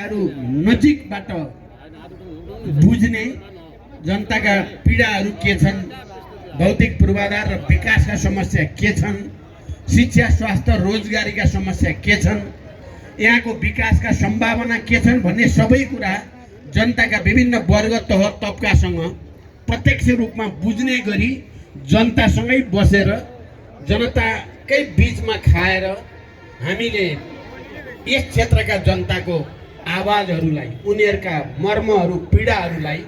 समस्याहरू नजिकबाट बुझ्ने, जनताका पीडाहरू के छन्, भौतिक पूर्वाधार र विकासका समस्या के छन्, शिक्षा स्वास्थ्य रोजगारीका समस्या के छन्, यहाँको विकासका सम्भावना के छन् भन्ने सबै कुरा जनताका विभिन्न वर्ग तह तबकासँग प्रत्यक्ष रूपमा बुझ्ने गरी जनतासँगै बसेर जनताकै बीचमा खाएर हामीले यस क्षेत्रका जनताको आवाजहरूलाई, उनीहरूका मर्महरू पीडाहरूलाई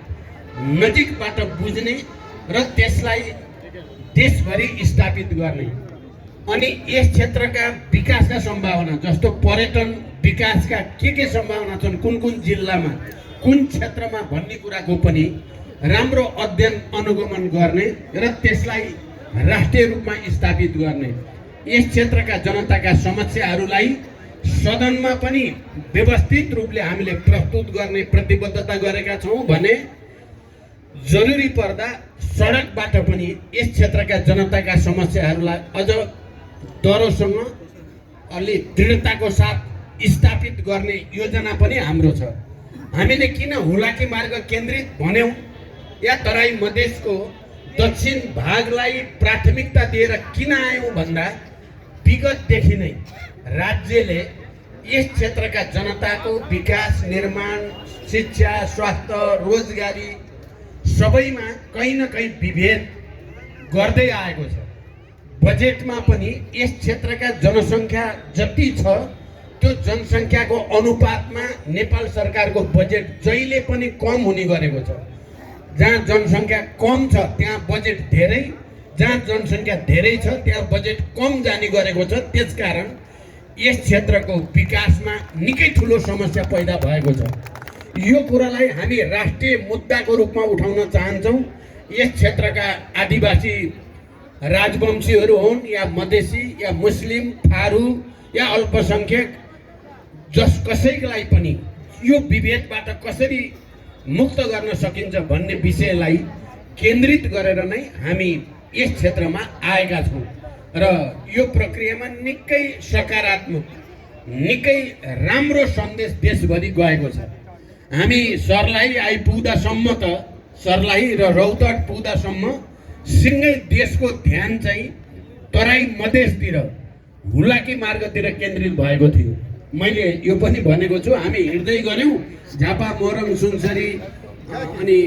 नजिकबाट बुझ्ने र त्यसलाई देशभरि स्थापित गर्ने, अनि यस क्षेत्रका विकासका सम्भावना जस्तो पर्यटन विकासका के सम्भावना छन्, कुन कुन जिल्लामा कुन क्षेत्रमा भन्ने कुराको पनि राम्रो अध्ययन अनुगमन गर्ने र त्यसलाई राष्ट्रिय रूपमा स्थापित गर्ने, यस क्षेत्रका जनताका समस्याहरूलाई सदनमा पनि व्यवस्थित रूपले हामीले प्रस्तुत गर्ने प्रतिबद्धता गरेका छौँ भने जरुरी पर्दा सडकबाट पनि यस क्षेत्रका जनताका समस्याहरूलाई अझ डरोसँग अलि दृढताको साथ स्थापित गर्ने योजना पनि हाम्रो छ। हामीले किन हुलाकी मार्ग केन्द्रित भन्यौं या तराई मधेसको दक्षिण भागलाई प्राथमिकता दिएर किन आयौं भन्दा विगतदेखि नै राज्यले यस क्षेत्रका जनताको विकास, निर्माण, शिक्षा, स्वास्थ्य, रोजगारी सबैमा कहीँ न कहीँ विभेद गर्दै आएको छ। बजेटमा पनि यस क्षेत्रका जनसङ्ख्या जति छ त्यो जनसङ्ख्याको अनुपातमा नेपाल सरकारको बजेट जहिले पनि कम हुने गरेको छ। जहाँ जनसङ्ख्या कम छ त्यहाँ बजेट धेरै, जहाँ जनसङ्ख्या धेरै छ त्यहाँ बजेट कम जाने गरेको छ। त्यसकारण यस क्षेत्रको विकासमा निकै ठुलो समस्या पैदा भएको छ। यो कुरालाई हामी राष्ट्रिय मुद्दाको रूपमा उठाउन चाहन्छौँ। यस क्षेत्रका आदिवासी राजवंशीहरू हुन् या मधेसी या मुस्लिम, थारू या अल्पसङ्ख्यक, जस कसैलाई पनि यो विभेदबाट कसरी मुक्त गर्न सकिन्छ भन्ने विषयलाई केन्द्रित गरेर नै हामी यस क्षेत्रमा आएका छौँ र यो प्रक्रियामा निकै सकारात्मक, निकै राम्रो सन्देश देशभरि गएको छ। हामी सर्लाही आइपुग्दासम्म त, सर्लाही र रौतहट पुग्दासम्म सिँगै देशको ध्यान चाहिँ तराई मधेसतिर हुलाकी मार्गतिर केन्द्रित भएको थियो। मैले यो पनि भनेको छु, हामी हिँड्दै गऱ्यौँ झापा, मोरङ, सुनसरी अनि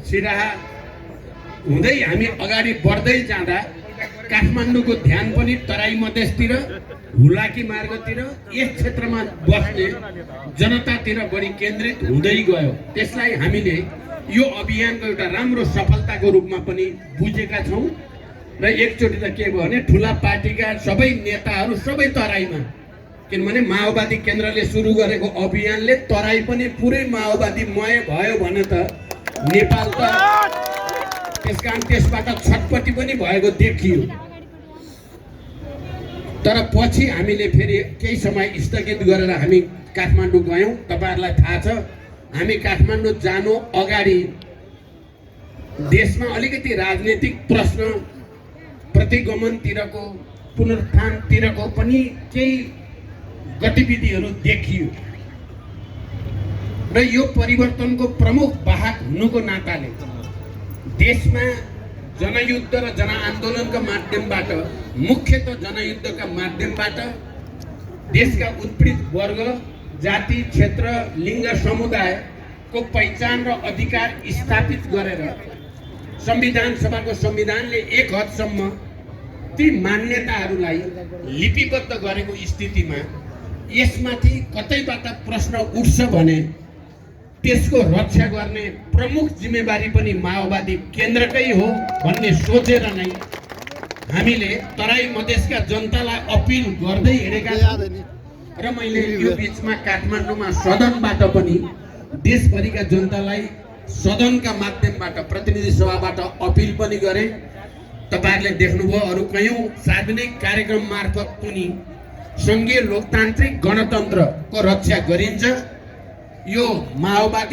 सिराहा हुँदै हामी अगाडि बढ्दै जाँदा काठमाडौँको ध्यान पनि तराई मधेसतिर, हुलाकी मार्गतिर, यस क्षेत्रमा बस्ने जनतातिर बढी केन्द्रित हुँदै गयो। त्यसलाई हामीले यो अभियानको एउटा राम्रो सफलताको रूपमा पनि बुझेका छौँ र एकचोटि त के भयो भने ठुला पार्टीका सबै नेताहरू सबै तराईमा, किनभने माओवादी केन्द्रले सुरु गरेको अभियानले तराई पनि पुरै माओवादीमय भयो भने त नेपाल त त्यसकारण त्यसबाट छटपटी पनि भएको देखियो। तर पछि हामीले फेरि केही समय स्थगित गरेर हामी काठमाडौँ गयौँ। तपाईँहरूलाई थाहा छ, हामी काठमाडौँ जानु अगाडि देशमा अलिकति राजनीतिक प्रश्न प्रतिगमनतिरको, पुनरुत्थानतिरको पनि केही गतिविधिहरू देखियो र यो परिवर्तनको प्रमुख वाहक हुनुको नाताले देशमा जनयुद्ध र जनआन्दोलनका माध्यमबाट, मुख्यतः जनयुद्धका माध्यमबाट देशका उत्पीडित वर्ग, जाति, क्षेत्र, लिङ्ग, समुदायको पहिचान र अधिकार स्थापित गरेर संविधान सभाको संविधानले एक हदसम्म ती मान्यताहरूलाई लिपिबद्ध गरेको स्थितिमा यसमाथि कतैबाट प्रश्न उठ्छ भने त्यसको रक्षा गर्ने प्रमुख जिम्मेवारी पनि माओवादी केन्द्रकै हो भन्ने सोचेर नै हामीले तराई मधेसका जनतालाई अपिल गर्दै हिँडेका छौँ र मैले यो बीचमा काठमाडौँमा सदनबाट पनि देशभरिका जनतालाई सदनका माध्यमबाट, प्रतिनिधि सभाबाट अपिल पनि गरे। तपाईहरुले देख्नुभयो अरु कयौं सार्वजनिक कार्यक्रम मार्फत पनि संघीय लोकतान्त्रिक गणतन्त्रको रक्षा गरिन्छ। यो माओवादी